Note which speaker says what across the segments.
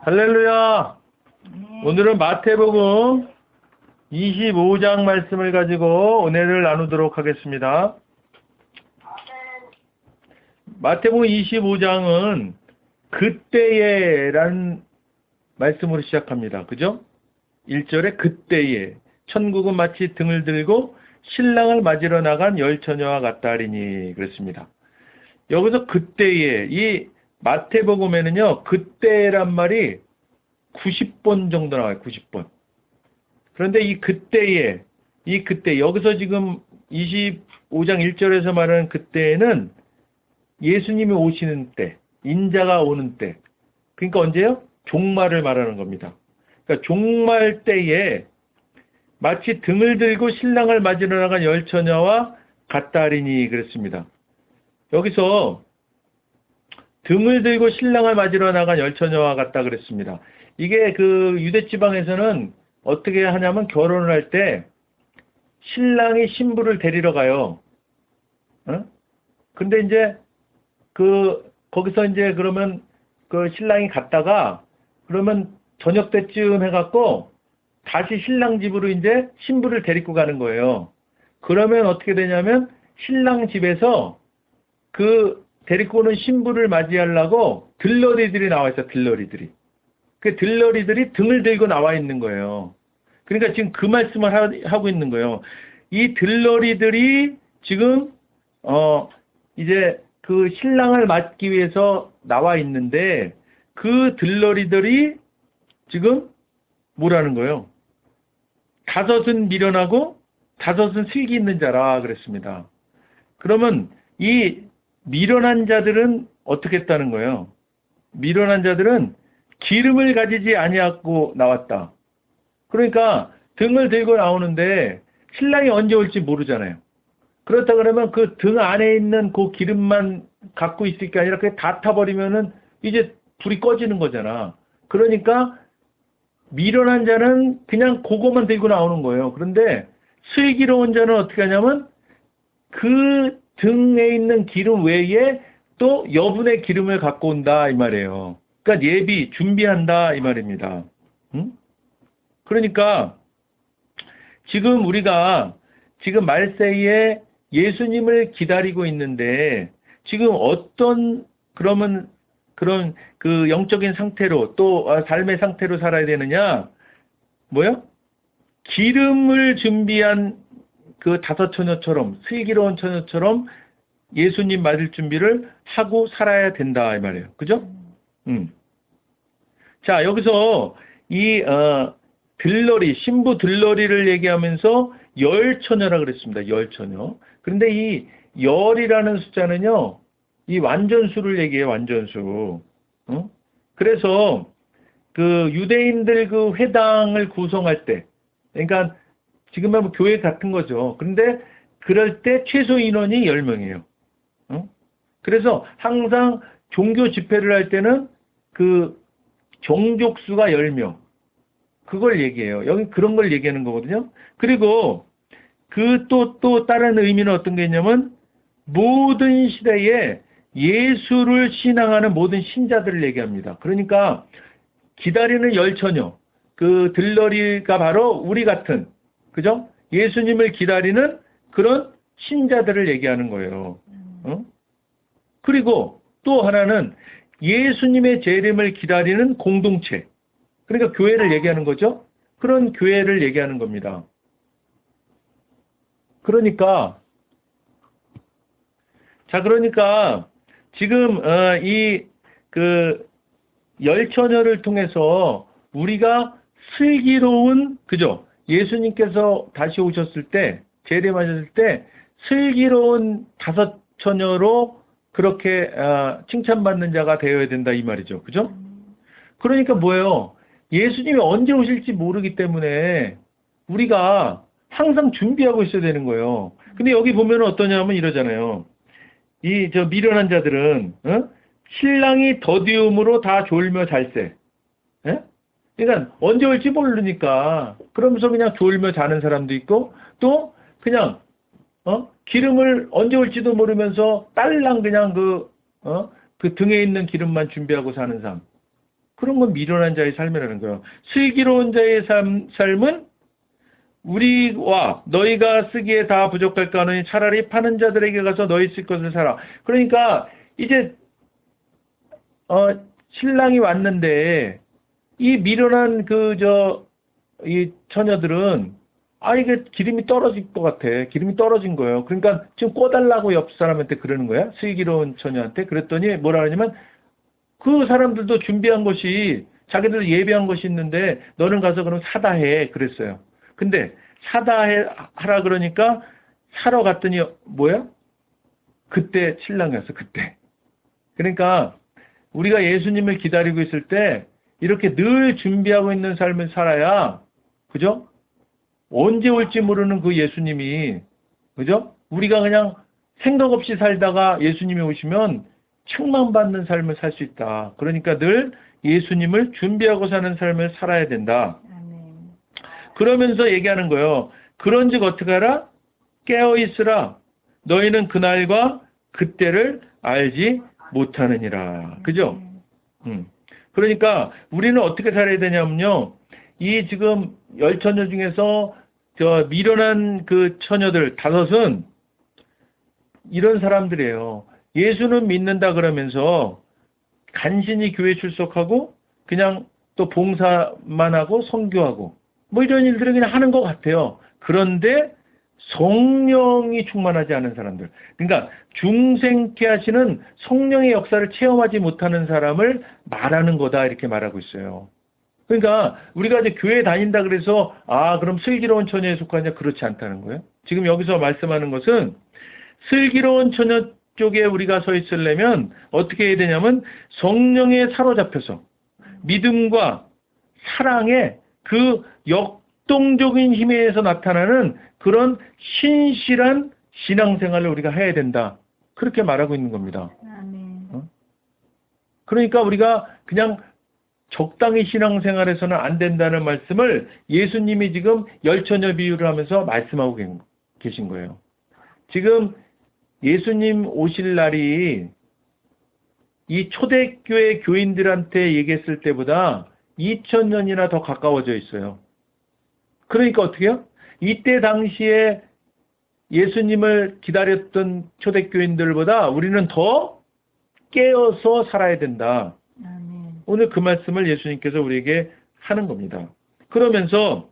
Speaker 1: 할렐루야! 오늘은 마태복음 25장 말씀을 가지고 은혜를 나누도록 하겠습니다. 마태복음 25장은 그때에 라는 말씀으로 시작합니다. 그죠? 1절에 그때에 천국은 마치 등을 들고 신랑을 맞으러 나간 열 처녀와 같다 하리니 그랬습니다. 여기서 그때에, 이 마태복음에는요, 그때란 말이 90번 정도 나와요. 90번. 그런데 이 그때에, 여기서 지금 25장 1절에서 말하는 그때에는 예수님이 오시는 때, 인자가 오는 때. 그러니까 언제요? 종말을 말하는 겁니다. 그러니까 종말 때에 마치 등을 들고 신랑을 맞으러 나간 열 처녀와 같다 하리니 그랬습니다. 여기서 등을 들고 신랑을 맞으러 나간 열 처녀와 같다 그랬습니다. 이게 그 유대 지방에서는 어떻게 하냐면 결혼을 할 때 신랑이 신부를 데리러 가요. 근데 이제 거기서 이제 그러면 그 신랑이 갔다가 그러면 저녁 때쯤 해갖고 다시 신랑 집으로 이제 신부를 데리고 가는 거예요. 그러면 어떻게 되냐면 신랑 집에서 그 데리고 오는 신부를 맞이하려고 들러리들이 나와 있어, 들러리들이. 그 들러리들이 등을 들고 나와 있는 거예요. 그러니까 지금 그 말씀을 하고 있는 거예요. 이 들러리들이 지금, 이제 그 신랑을 맞기 위해서 나와 있는데 그 들러리들이 지금 뭐라는 거예요? 다섯은 미련하고 다섯은 슬기 있는 자라 그랬습니다. 그러면 이 미련한 자들은 어떻게 했다는 거예요? 미련한 자들은 기름을 가지지 아니하고 나왔다. 그러니까 등을 들고 나오는데 신랑이 언제 올지 모르잖아요. 그렇다 그러면 그 등 안에 있는 그 기름만 갖고 있을 게 아니라 그게 다 타버리면은 이제 불이 꺼지는 거잖아. 그러니까 미련한 자는 그냥 그거만 들고 나오는 거예요. 그런데 슬기로운 자는 어떻게 하냐면 그 등에 있는 기름 외에 또 여분의 기름을 갖고 온다 이 말이에요. 그러니까 예비, 준비한다 이 말입니다. 그러니까 지금 우리가 지금 말세에 예수님을 기다리고 있는데 지금 어떤 그러면 그런 그 영적인 상태로 또 삶의 상태로 살아야 되느냐? 뭐요? 기름을 준비한 그 다섯 처녀처럼 슬기로운 처녀처럼 예수님 맞을 준비를 하고 살아야 된다 이 말이에요. 그죠? 자, 여기서 이 들러리, 신부 들러리를 얘기하면서 열 처녀라 그랬습니다. 열 처녀. 그런데 이 열이라는 숫자는요, 이 완전수를 얘기해요. 완전수. 그래서 그 유대인들 그 회당을 구성할 때, 그러니까 지금 하면 교회 같은 거죠. 그런데 그럴 때 최소 인원이 10명이에요. 그래서 항상 종교 집회를 할 때는 그 종족수가 10명. 그걸 얘기해요. 여기 그런 걸 얘기하는 거거든요. 그리고 그 또 다른 의미는 어떤 게 있냐면 모든 시대에 예수를 신앙하는 모든 신자들을 얘기합니다. 그러니까 기다리는 열처녀, 그 들러리가 바로 우리 같은, 그죠? 예수님을 기다리는 그런 신자들을 얘기하는 거예요. 그리고 또 하나는 예수님의 재림을 기다리는 공동체. 그러니까 교회를 얘기하는 거죠. 그런 교회를 얘기하는 겁니다. 그러니까 지금 이 그 열처녀를 통해서 우리가 슬기로운, 그죠? 예수님께서 다시 오셨을 때, 재림하셨을 때 슬기로운 다섯 처녀로 그렇게 칭찬받는 자가 되어야 된다 이 말이죠. 그죠? 그러니까 뭐예요? 예수님이 언제 오실지 모르기 때문에 우리가 항상 준비하고 있어야 되는 거예요. 근데 여기 보면 어떠냐면 이러잖아요. 저 미련한 자들은 신랑이 더디움으로 다 졸며 잘세. 그러니까 언제 올지 모르니까 그러면서 그냥 졸며 자는 사람도 있고 또 그냥 기름을 언제 올지도 모르면서 딸랑 그냥 그 등에 있는 기름만 준비하고 사는 사람. 그런 건 미련한 자의 삶이라는 거예요. 슬기로운 자의 삶은 우리와 너희가 쓰기에 다 부족할까 하노니 차라리 파는 자들에게 가서 너희 쓸 것을 사라. 그러니까 이제 신랑이 왔는데 이 미련한 이 처녀들은 이게 기름이 떨어질 것 같아. 기름이 떨어진 거예요. 그러니까 좀 꺼달라고 옆 사람한테 그러는 거야. 슬기로운 처녀한테. 그랬더니 뭐라 하냐면 그 사람들도 준비한 것이 자기들 예비한 것이 있는데 너는 가서 그럼 사다 해. 그랬어요. 근데 사다 하라 그러니까 사러 갔더니 뭐야? 그때 신랑이었어. 그때. 그러니까 우리가 예수님을 기다리고 있을 때 이렇게 늘 준비하고 있는 삶을 살아야, 그죠? 언제 올지 모르는 그 예수님이, 그죠? 우리가 그냥 생각 없이 살다가 예수님이 오시면 책망받는 삶을 살 수 있다. 그러니까 늘 예수님을 준비하고 사는 삶을 살아야 된다. 그러면서 얘기하는 거예요. 그런즉 어떻게 하라? 깨어있으라. 너희는 그날과 그때를 알지 못하느니라. 그죠? 그러니까 우리는 어떻게 살아야 되냐면요. 이 지금 10처녀 중에서 미련한 그 처녀들 5은 이런 사람들이에요. 예수는 믿는다 그러면서 간신히 교회 출석하고 그냥 또 봉사만 하고 선교하고 뭐 이런 일들을 그냥 하는 것 같아요. 그런데 성령이 충만하지 않은 사람들. 그러니까 중생케 하시는 성령의 역사를 체험하지 못하는 사람을 말하는 거다 이렇게 말하고 있어요. 그러니까 우리가 이제 교회 다닌다 그래서 그럼 슬기로운 처녀에 속하냐? 그렇지 않다는 거예요. 지금 여기서 말씀하는 것은 슬기로운 처녀 쪽에 우리가 서 있으려면 어떻게 해야 되냐면 성령에 사로잡혀서 믿음과 사랑의 그 역동적인 힘에 의해서 나타나는 그런 신실한 신앙생활을 우리가 해야 된다. 그렇게 말하고 있는 겁니다. 그러니까 우리가 그냥 적당히 신앙생활에서는 안 된다는 말씀을 예수님이 지금 10처녀 비유를 하면서 말씀하고 계신 거예요. 지금 예수님 오실 날이 이 초대교회 교인들한테 얘기했을 때보다 2000년이나 더 가까워져 있어요. 그러니까 어떻게 해요? 이때 당시에 예수님을 기다렸던 초대교인들보다 우리는 더 깨어서 살아야 된다. 오늘 그 말씀을 예수님께서 우리에게 하는 겁니다. 그러면서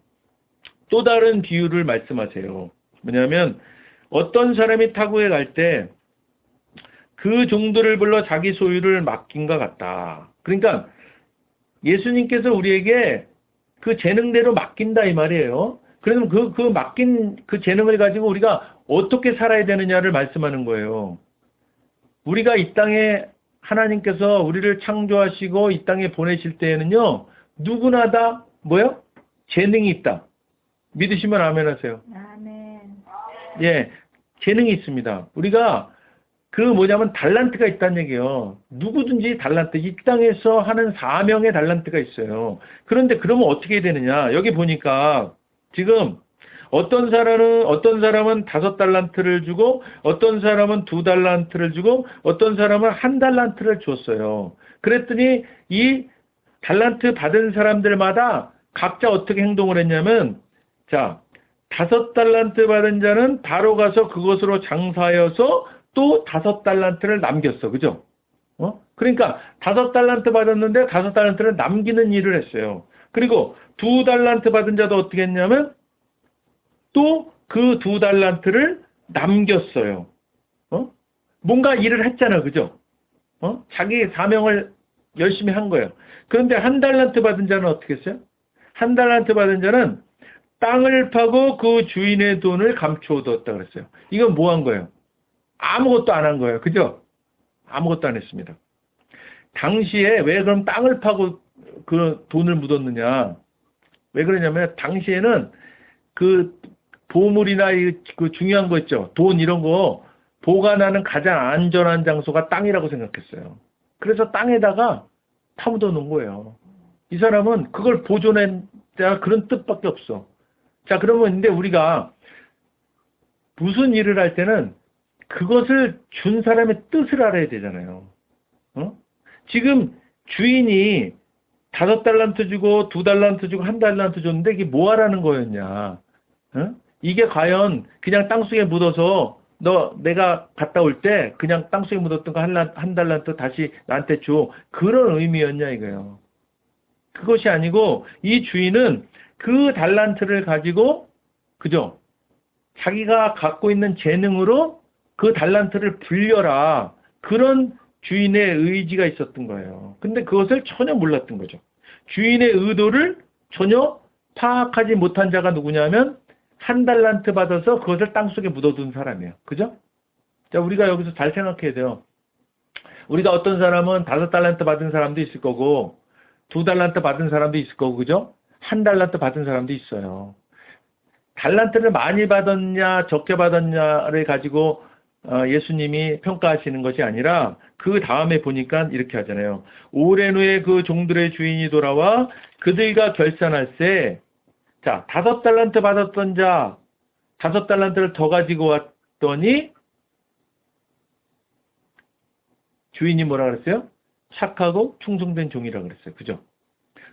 Speaker 1: 또 다른 비유를 말씀하세요. 뭐냐면 어떤 사람이 타국에 갈 때 그 종들을 불러 자기 소유를 맡긴과 같다. 그러니까 예수님께서 우리에게 그 재능대로 맡긴다 이 말이에요. 그러면 그 맡긴 그 재능을 가지고 우리가 어떻게 살아야 되느냐를 말씀하는 거예요. 우리가 이 땅에 하나님께서 우리를 창조하시고 이 땅에 보내실 때에는요. 누구나 다 뭐요? 재능이 있다. 믿으시면 아멘 하세요.
Speaker 2: 아멘.
Speaker 1: 예, 재능이 있습니다. 우리가 뭐냐면 달란트가 있다는 얘기예요. 누구든지 달란트, 이 땅에서 하는 사명의 달란트가 있어요. 그런데 그러면 어떻게 되느냐? 여기 보니까 지금 어떤 사람은 5달란트를 주고 어떤 사람은 2달란트를 주고 어떤 사람은 1달란트를 줬어요. 그랬더니 이 달란트 받은 사람들마다 각자 어떻게 행동을 했냐면 자, 5달란트 받은 자는 바로 가서 그것으로 장사하여서 또 5달란트를 남겼어. 그죠? 그러니까 5달란트 받았는데 5달란트를 남기는 일을 했어요. 그리고 2달란트 받은 자도 어떻게 했냐면 또 그 2달란트를 남겼어요. 뭔가 일을 했잖아. 그죠? 자기 사명을 열심히 한 거예요. 그런데 1달란트 받은 자는 어떻게 했어요? 1달란트 받은 자는 땅을 파고 그 주인의 돈을 감추어 뒀다 그랬어요. 이건 뭐 한 거예요? 아무것도 안 한 거예요. 그죠? 아무것도 안 했습니다. 당시에 왜 그럼 땅을 파고 그 돈을 묻었느냐? 왜 그러냐면 당시에는 그 보물이나 그 중요한 거 있죠. 돈 이런 거 보관하는 가장 안전한 장소가 땅이라고 생각했어요. 그래서 땅에다가 파묻어 놓은 거예요. 이 사람은 그걸 보존했다 그런 뜻밖에 없어. 자, 그러면 근데 우리가 무슨 일을 할 때는 그것을 준 사람의 뜻을 알아야 되잖아요. 지금 주인이 5달란트 주고 2달란트 주고 1달란트 줬는데 이게 뭐 하라는 거였냐? 응? 이게 과연 그냥 땅속에 묻어서 내가 갔다 올 때 그냥 땅속에 묻었던 거 1달란트 다시 나한테 줘. 그런 의미였냐 이거예요. 그것이 아니고 이 주인은 그 달란트를 가지고 그죠? 자기가 갖고 있는 재능으로 그 달란트를 불려라. 그런 주인의 의지가 있었던 거예요. 근데 그것을 전혀 몰랐던 거죠. 주인의 의도를 전혀 파악하지 못한 자가 누구냐면 1달란트 받아서 그것을 땅속에 묻어둔 사람이에요. 그죠? 자, 우리가 여기서 잘 생각해야 돼요. 우리가 어떤 사람은 5달란트 받은 사람도 있을 거고 2달란트 받은 사람도 있을 거고 그죠? 1달란트 받은 사람도 있어요. 달란트를 많이 받았냐 적게 받았냐를 가지고 예수님이 평가하시는 것이 아니라 그 다음에 보니까 이렇게 하잖아요. 오랜 후에 그 종들의 주인이 돌아와 그들과 결산할세. 자, 5달란트 받았던 자 5달란트를 더 가지고 왔더니 주인이 뭐라 그랬어요? 착하고 충성된 종이라 그랬어요. 그죠?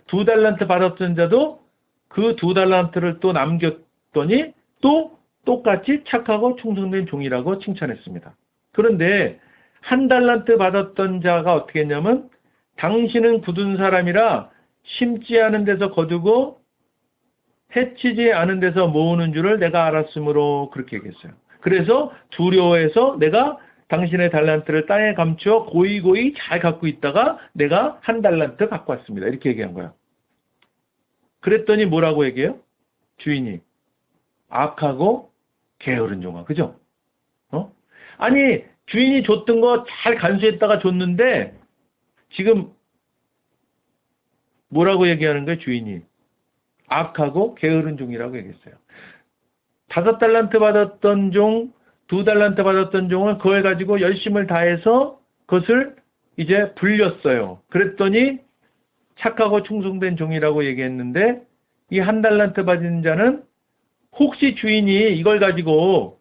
Speaker 1: 2달란트 받았던 자도 그 2달란트를 또 남겼더니 또 똑같이 착하고 충성된 종이라고 칭찬했습니다. 그런데 1달란트 받았던 자가 어떻게 했냐면 당신은 굳은 사람이라 심지 않은 데서 거두고 해치지 않은 데서 모으는 줄을 내가 알았으므로 그렇게 얘기했어요. 그래서 두려워해서 내가 당신의 달란트를 땅에 감추어 고이고이 잘 갖고 있다가 내가 1달란트 갖고 왔습니다. 이렇게 얘기한 거야. 그랬더니 뭐라고 얘기해요? 주인이 악하고 게으른 종아. 그죠? 아니 주인이 줬던 거 잘 간수했다가 줬는데 지금 뭐라고 얘기하는 거예요? 주인이 악하고 게으른 종이라고 얘기했어요. 5달란트 받았던 종 2달란트 받았던 종은 그걸 가지고 열심을 다해서 그것을 이제 불렸어요. 그랬더니 착하고 충성된 종이라고 얘기했는데 이 1달란트 받은 자는 혹시 주인이 이걸 가지고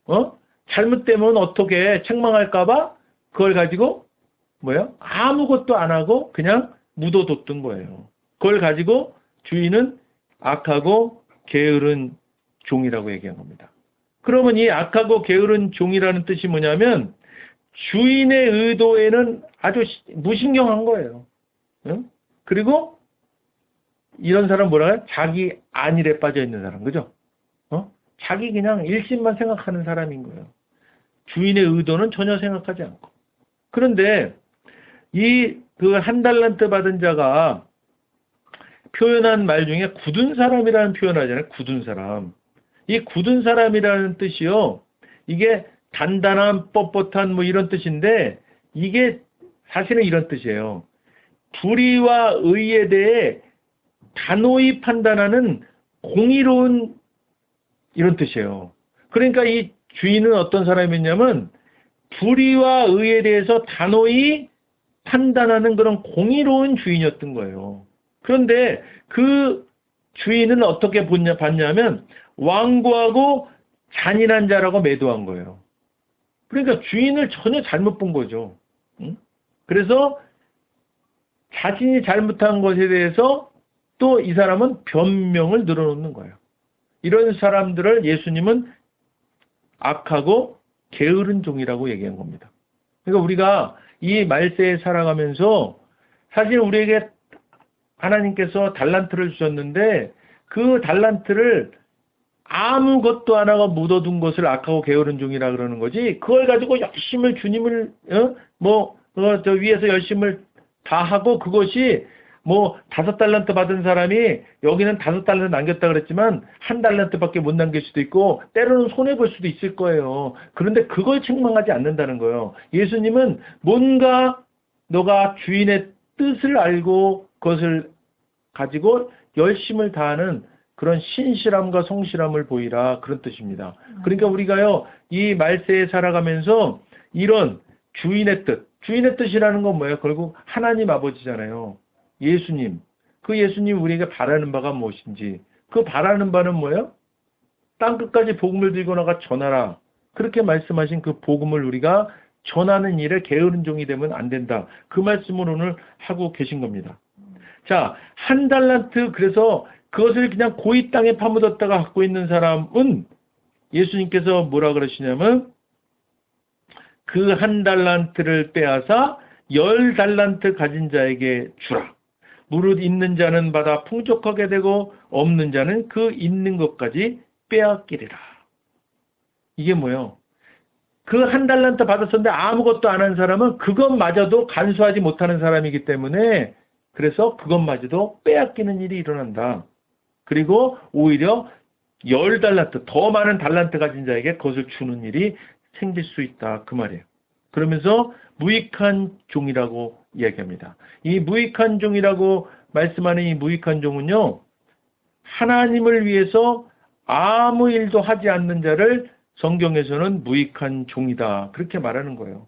Speaker 1: 잘못되면 어떻게 책망할까봐 그걸 가지고 아무것도 안 하고 그냥 묻어뒀던 거예요. 그걸 가지고 주인은 악하고 게으른 종이라고 얘기한 겁니다. 그러면 이 악하고 게으른 종이라는 뜻이 뭐냐면 주인의 의도에는 아주 무신경한 거예요. 그리고 이런 사람 뭐라 해요? 자기 안일에 빠져 있는 사람. 그죠? 자기 그냥 일심만 생각하는 사람인 거예요. 주인의 의도는 전혀 생각하지 않고. 그런데 그 1달란트 받은 자가 표현한 말 중에 굳은 사람이라는 표현을 하잖아요. 굳은 사람. 이 굳은 사람이라는 뜻이요. 이게 단단한, 뻣뻣한 뭐 이런 뜻인데 이게 사실은 이런 뜻이에요. 불의와 의에 대해 단호히 판단하는 공의로운 이런 뜻이에요. 그러니까 이 주인은 어떤 사람이냐면 불의와 의에 대해서 단호히 판단하는 그런 공의로운 주인이었던 거예요. 그런데 그 주인은 어떻게 봤냐면 완고하고 잔인한 자라고 매도한 거예요. 그러니까 주인을 전혀 잘못 본 거죠. 그래서 자신이 잘못한 것에 대해서 또 이 사람은 변명을 늘어놓는 거예요. 이런 사람들을 예수님은 악하고 게으른 종이라고 얘기한 겁니다. 그러니까 우리가 이 말세에 살아가면서 사실 우리에게 하나님께서 달란트를 주셨는데 그 달란트를 아무것도 안 하고 묻어둔 것을 악하고 게으른 종이라 그러는 거지. 그걸 가지고 열심을 주님을 저 위에서 열심을 다 하고 그것이 5달란트 받은 사람이 여기는 5달란트 남겼다 그랬지만 1달란트밖에 못 남길 수도 있고 때로는 손해볼 수도 있을 거예요. 그런데 그걸 책망하지 않는다는 거예요. 예수님은 뭔가 너가 주인의 뜻을 알고 그것을 가지고 열심을 다하는 그런 신실함과 성실함을 보이라 그런 뜻입니다. 그러니까 우리가요 이 말세에 살아가면서 이런 주인의 뜻이라는 건 뭐예요? 결국 하나님 아버지잖아요. 예수님. 그 예수님 우리에게 바라는 바가 무엇인지. 그 바라는 바는 뭐예요? 땅끝까지 복음을 들고 나가 전하라. 그렇게 말씀하신 그 복음을 우리가 전하는 일에 게으른 종이 되면 안 된다. 그 말씀을 오늘 하고 계신 겁니다. 자, 한 달란트, 그래서 그것을 그냥 고이 땅에 파묻었다가 갖고 있는 사람은 예수님께서 뭐라 그러시냐면 그 한 달란트를 빼앗아 10달란트 가진 자에게 주라. 무릇 있는 자는 받아 풍족하게 되고 없는 자는 그 있는 것까지 빼앗기리라. 이게 뭐예요? 그 한 달란트 받았었는데 아무것도 안 한 사람은 그것마저도 간수하지 못하는 사람이기 때문에 그래서 그것마저도 빼앗기는 일이 일어난다. 그리고 오히려 10달란트, 더 많은 달란트 가진 자에게 그것을 주는 일이 생길 수 있다. 그 말이에요. 그러면서 무익한 종이라고 이야기합니다. 이 무익한 종이라고 말씀하는 이 무익한 종은요, 하나님을 위해서 아무 일도 하지 않는 자를 성경에서는 무익한 종이다. 그렇게 말하는 거예요.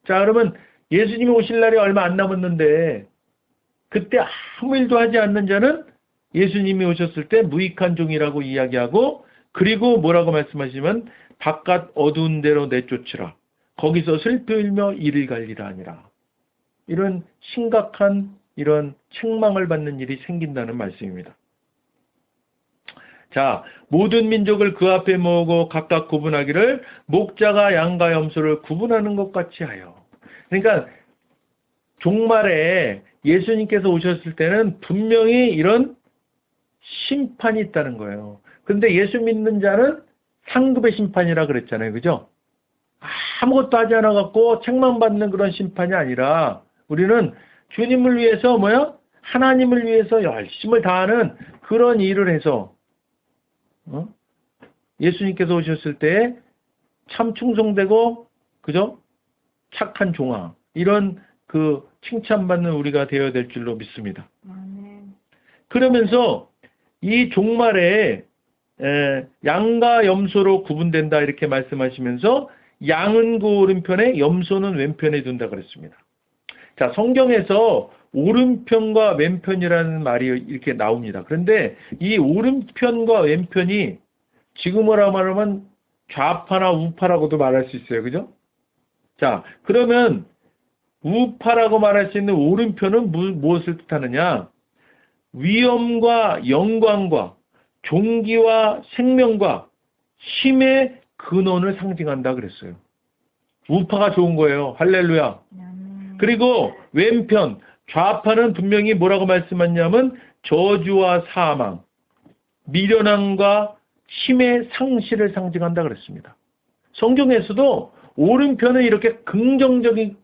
Speaker 1: 자, 그러면 예수님이 오실 날이 얼마 안 남았는데 그때 아무 일도 하지 않는 자는 예수님이 오셨을 때 무익한 종이라고 이야기하고, 그리고 뭐라고 말씀하시면 바깥 어두운 데로 내쫓으라. 거기서 슬피 울며 이를 갈리라 하니라. 이런 심각한 이런 책망을 받는 일이 생긴다는 말씀입니다. 자, 모든 민족을 그 앞에 모으고 각각 구분하기를 목자가 양과 염소를 구분하는 것 같이 하여. 그러니까 종말에 예수님께서 오셨을 때는 분명히 이런 심판이 있다는 거예요. 근데 예수 믿는 자는 상급의 심판이라 그랬잖아요. 그죠? 아무것도 하지 않아 갖고 책망받는 그런 심판이 아니라 우리는 주님을 위해서 하나님을 위해서 열심을 다하는 그런 일을 해서 예수님께서 오셨을 때 참 충성되고 그죠? 착한 종아, 이런 그 칭찬받는 우리가 되어야 될 줄로 믿습니다. 그러면서 이 종말에 양과 염소로 구분된다 이렇게 말씀하시면서 양은 그 오른편에 염소는 왼편에 둔다 그랬습니다. 자, 성경에서 오른편과 왼편이라는 말이 이렇게 나옵니다. 그런데 이 오른편과 왼편이 지금으로 말하면 좌파나 우파라고도 말할 수 있어요. 그죠? 자, 그러면 우파라고 말할 수 있는 오른편은 무엇을 뜻하느냐? 위엄과 영광과 존귀와 생명과 힘의 근원을 상징한다 그랬어요. 우파가 좋은 거예요. 할렐루야. 그리고 왼편, 좌파는 분명히 뭐라고 말씀하냐면 저주와 사망, 미련함과 힘의 상실을 상징한다 그랬습니다. 성경에서도 오른편은 이렇게 긍정적인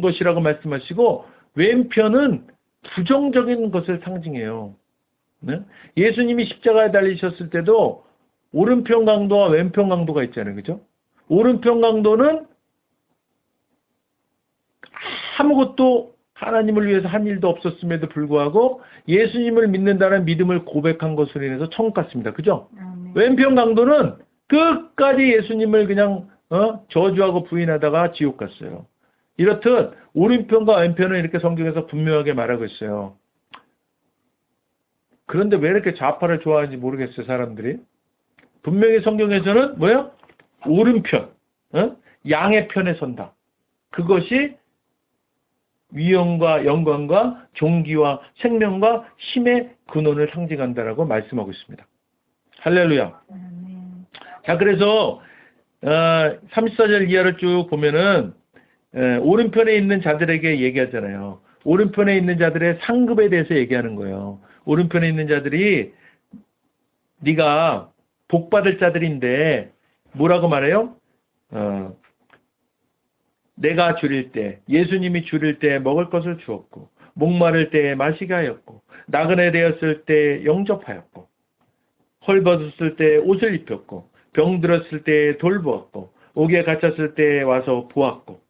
Speaker 1: 것이라고 말씀하시고 왼편은 부정적인 것을 상징해요. 네? 예수님이 십자가에 달리셨을 때도 오른편 강도와 왼편 강도가 있잖아요. 그죠? 오른편 강도는 아무것도 하나님을 위해서 한 일도 없었음에도 불구하고 예수님을 믿는다는 믿음을 고백한 것으로 인해서 천국 갔습니다. 그죠? 왼편 강도는 끝까지 예수님을 그냥 저주하고 부인하다가 지옥 갔어요. 이렇듯 오른편과 왼편은 이렇게 성경에서 분명하게 말하고 있어요. 그런데 왜 이렇게 좌파를 좋아하는지 모르겠어요, 사람들이. 분명히 성경에서는 오른편, 양의 편에 선다. 그것이 위엄과 영광과 존귀와 생명과 힘의 근원을 상징한다라고 말씀하고 있습니다. 할렐루야. 자, 그래서 34절 이하를 쭉 보면은 오른편에 있는 자들에게 얘기하잖아요. 오른편에 있는 자들의 상급에 대해서 얘기하는 거예요. 오른편에 있는 자들이 네가 복받을 자들인데 뭐라고 말해요? 내가 줄일 때, 예수님이 줄일 때 먹을 것을 주었고, 목마를 때에 마시게 하였고, 나그네 되었을 때 영접하였고, 헐벗었을 때 옷을 입혔고, 병들었을 때 돌보았고, 옥에 갇혔을 때 와서 보았고,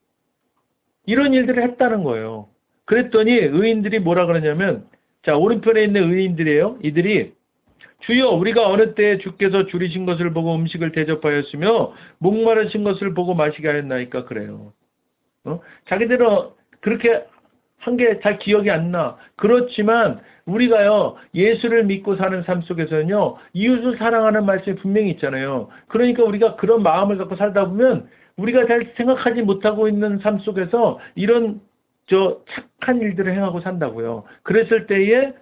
Speaker 1: 이런 일들을 했다는 거예요. 그랬더니 의인들이 뭐라 그러냐면, 자, 오른편에 있는 의인들이에요. 이들이 주여, 우리가 어느 때에 주께서 줄이신 것을 보고 음식을 대접하였으며 목마르신 것을 보고 마시게 하였나이까 그래요. 자기들은 그렇게 한 게 잘 기억이 안 나. 그렇지만 우리가요, 예수를 믿고 사는 삶 속에서는요, 이웃을 사랑하는 말씀이 분명히 있잖아요. 그러니까 우리가 그런 마음을 갖고 살다 보면 우리가 잘 생각하지 못하고 있는 삶 속에서 이런 저 착한 일들을 행하고 산다고요. 그랬을 때에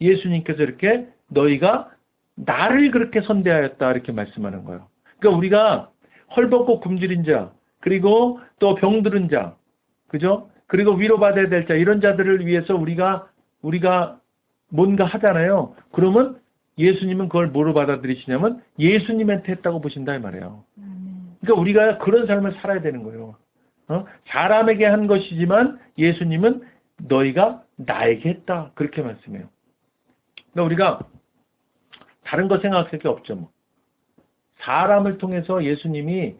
Speaker 1: 예수님께서 이렇게 너희가 나를 그렇게 선대하였다 이렇게 말씀하는 거예요. 그러니까 우리가 헐벗고 굶주린 자, 그리고 또 병들은 자, 그죠? 그리고 위로받아야 될 자, 이런 자들을 위해서 우리가 뭔가 하잖아요. 그러면 예수님은 그걸 뭐로 받아들이시냐면 예수님한테 했다고 보신다 이 말이에요. 그러니까 우리가 그런 삶을 살아야 되는 거예요. 사람에게 한 것이지만 예수님은 너희가 나에게 했다. 그렇게 말씀해요. 그러니까 우리가 다른 거 생각할 게 없죠. 뭐. 사람을 통해서 예수님이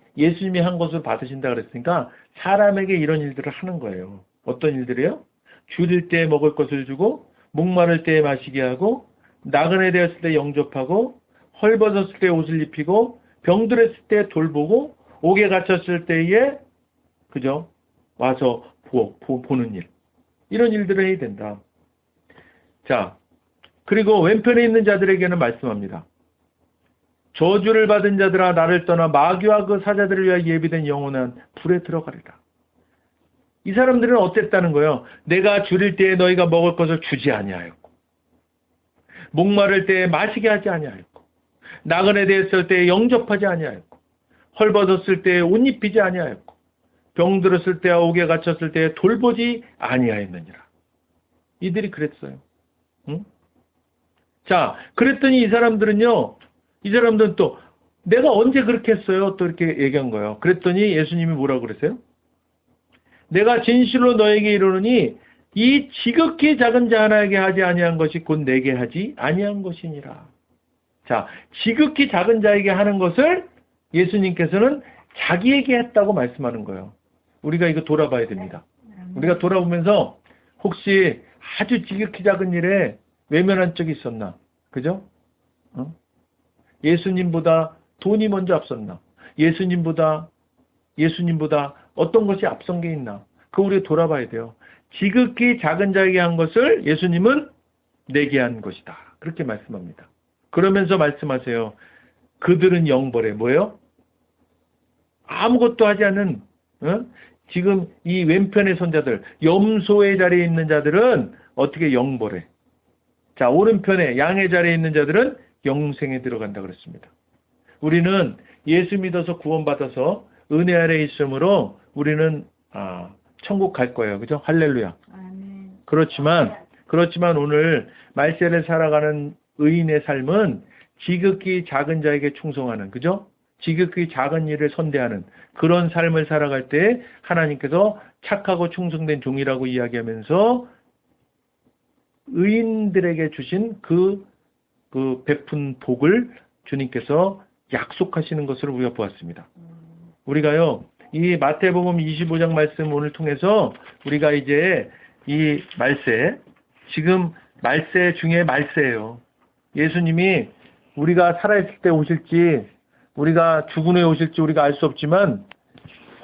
Speaker 1: 한 것을 받으신다 그랬으니까 사람에게 이런 일들을 하는 거예요. 어떤 일들이요? 줄일 때 먹을 것을 주고 목마를 때 마시게 하고 나그네 되었을 때 영접하고 헐벗었을 때 옷을 입히고 병들었을 때 돌보고 옥에 갇혔을 때에 그죠? 와서 보는 일. 이런 일들을 해야 된다. 자, 그리고 왼편에 있는 자들에게는 말씀합니다. 저주를 받은 자들아 나를 떠나 마귀와 그 사자들을 위하여 예비된 영원한 불에 들어가리라. 이 사람들은 어땠다는 거예요? 내가 줄일 때에 너희가 먹을 것을 주지 아니하였고 목마를 때에 마시게 하지 아니하였고 나그네 되었을 때에 영접하지 아니하였고 헐벗었을 때에 옷 입히지 아니하였고 병들었을 때와 옥에 갇혔을 때에 돌보지 아니하였느니라. 이들이 그랬어요. 응? 자, 그랬더니 이 사람들은 또 내가 언제 그렇게 했어요? 또 이렇게 얘기한 거예요. 그랬더니 예수님이 뭐라고 그랬어요? 내가 진실로 너에게 이르노니 이 지극히 작은 자 하나에게 하지 아니한 것이 곧 내게 하지 아니한 것이니라. 자, 지극히 작은 자에게 하는 것을 예수님께서는 자기에게 했다고 말씀하는 거예요. 우리가 이거 돌아봐야 됩니다. 우리가 돌아보면서 혹시 아주 지극히 작은 일에 외면한 적이 있었나? 그죠? 예수님보다 돈이 먼저 앞섰나? 예수님보다 어떤 것이 앞선 게 있나? 그거 우리가 돌아봐야 돼요. 지극히 작은 자에게 한 것을 예수님은 내게 한 것이다. 그렇게 말씀합니다. 그러면서 말씀하세요. 그들은 영벌에 뭐예요? 아무것도 하지 않은 지금 이 왼편의 손자들, 염소의 자리에 있는 자들은 어떻게 영벌에? 자, 오른편에 양의 자리에 있는 자들은 영생에 들어간다 그랬습니다. 우리는 예수 믿어서 구원받아서 은혜 아래 있으므로 우리는 천국 갈 거예요. 그죠? 할렐루야. 아멘. 그렇지만 오늘 말세를 살아가는 의인의 삶은 지극히 작은 자에게 충성하는, 그죠? 지극히 작은 일을 선대하는 그런 삶을 살아갈 때 하나님께서 착하고 충성된 종이라고 이야기하면서 의인들에게 주신 그 베푼 복을 주님께서 약속하시는 것을 우리가 보았습니다. 우리가요, 이 마태복음 25장 말씀 오늘 통해서 우리가 이제 이 말세, 지금 말세 중에 말세예요. 예수님이 우리가 살아있을 때 오실지, 우리가 죽은 후에 오실지 우리가 알 수 없지만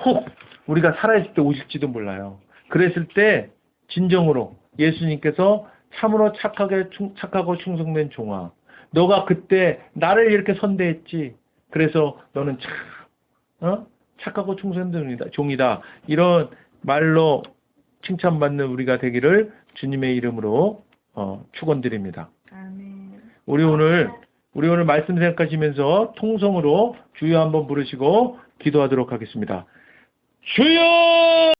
Speaker 1: 혹 우리가 살아있을 때 오실지도 몰라요. 그랬을 때 진정으로 예수님께서 참으로 착하고 충성된 종아, 너가 그때 나를 이렇게 선대했지. 그래서 너는 참 착하고 충성된 종이다. 이런 말로 칭찬받는 우리가 되기를 주님의 이름으로 축원드립니다. 아멘. 우리 오늘 말씀 생각하시면서 통성으로 주여 한번 부르시고 기도하도록 하겠습니다. 주여!